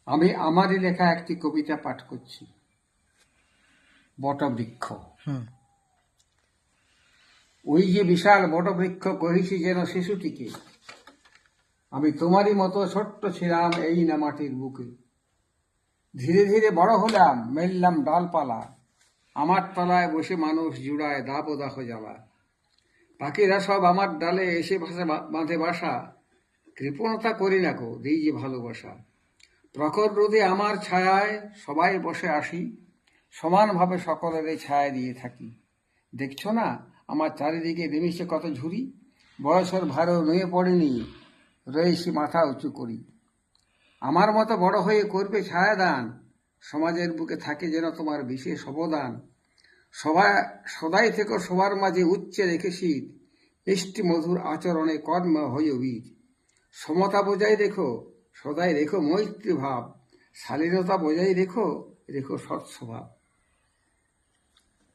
আমি আমারই লেখা একটি কবিতা পাঠ করছি। বটবৃক্ষ। ওই যে বিশাল বটবৃক্ষ কহিছি যেন শিশুটিকে, আমি তোমারই মতো ছোট্ট ছিলাম এই না মাটির বুকে। ধীরে ধীরে বড় হলাম, মেললাম ডালপালা, আমার তলায় বসে মানুষ জুড়ায় দাব দাহ জ্বালা। পাখিরা সব আমার ডালে এসে বাঁধে বাসা, কৃপণতা করি না গো, দিই যে ভালোবাসা। প্রখর রোদে আমার ছায়ায় সবাই বসে আসি, সমানভাবে সকলের এই ছায়া দিয়ে থাকি। দেখছো না আমার চারিদিকে নেমেছে কত ঝুরি, বয়সের ভারও নুয়ে পড়েনি, রয়েছি মাথা উঁচু করি। আমার মতো বড় হয়ে করবে ছায়াদান, সমাজের বুকে থাকে যেন তোমার বিশেষ অবদান। সদাই থেকে সবার মাঝে উচ্চে রেখেছি, মিষ্টি মধুর আচরণে কর্ম হয়ে বীর। সমতা বজায় রেখো, সদাই রেখো মৈত্রী ভাব, শালীনতা বজায় রেখো, রেখো সৎ স্বভাব।